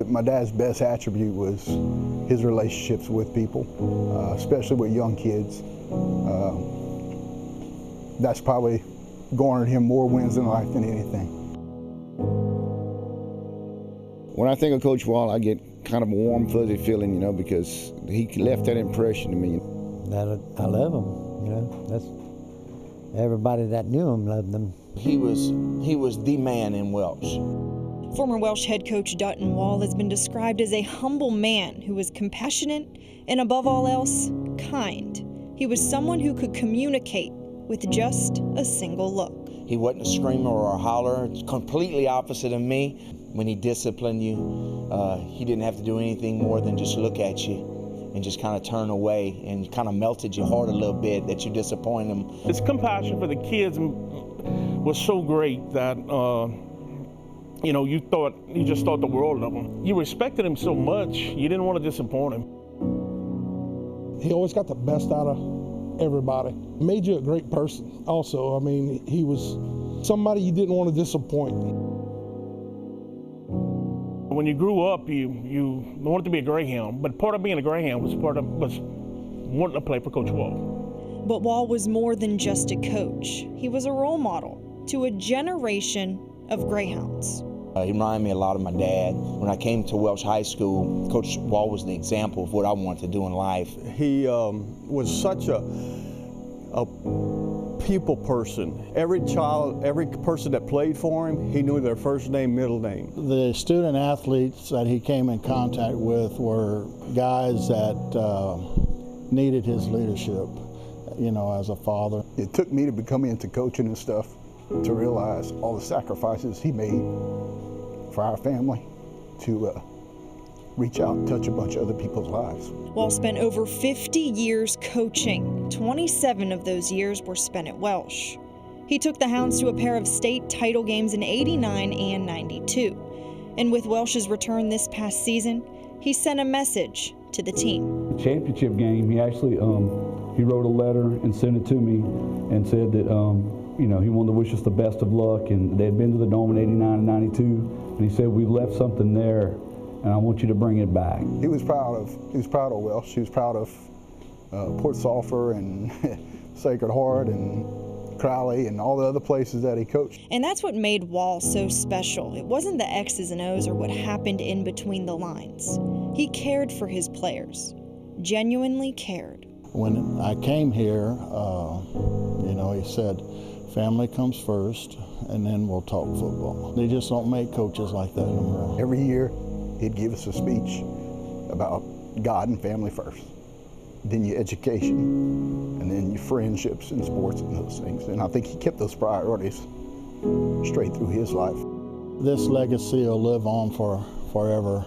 my dad's best attribute was his relationships with people, especially with young kids. That's probably garnered him more wins in life than anything. When I think of Coach Wall, I get kind of a warm, fuzzy feeling, you know, because he left that impression to me. I love him, you know. That's everybody that knew him loved him. He was the man in Welsh. Former Welsh head coach Dutton Wall has been described as a humble man who was compassionate and, above all else, kind. He was someone who could communicate with just a single look. He wasn't a screamer or a holler, completely opposite of me. When he disciplined you, he didn't have to do anything more than just look at you and just kind of turn away, and kind of melted your heart a little bit that you disappointed him. His compassion for the kids was so great that you know, you just thought the world of him. You respected him so much, you didn't want to disappoint him. He always got the best out of everybody. Made you a great person also. I mean, he was somebody you didn't want to disappoint. When you grew up, you wanted to be a Greyhound, but part of being a Greyhound was wanting to play for Coach Wall. But Wall was more than just a coach. He was a role model to a generation of Greyhounds. He reminded me a lot of my dad. When I came to Welsh High School, Coach Wall was the example of what I wanted to do in life. He was such a people person. Every person that played for him, he knew their first name, middle name. The student athletes that he came in contact with were guys that needed his leadership, you know, as a father. It took me to become into coaching and stuff to realize all the sacrifices he made for our family to reach out and touch a bunch of other people's lives. Wall spent over 50 years coaching. 27 of those years were spent at Welsh. He took the Hounds to a pair of state title games in '89 and '92. And with Welsh's return this past season, he sent a message to the team. The championship game, he actually he wrote a letter and sent it to me and said that you know, he wanted to wish us the best of luck, and they had been to the Dome in '89 and '92, and he said, we left something there, and I want you to bring it back. He was proud of Welsh. He was proud of Port Sulphur and Sacred Heart and Crowley and all the other places that he coached. And that's what made Wall so special. It wasn't the X's and O's or what happened in between the lines. He cared for his players, genuinely cared. When I came here, you know, he said, family comes first, and then we'll talk football. They just don't make coaches like that no more. Every year, he'd give us a speech about God and family first, then your education, and then your friendships and sports and those things. And I think he kept those priorities straight through his life. This legacy will live on forever.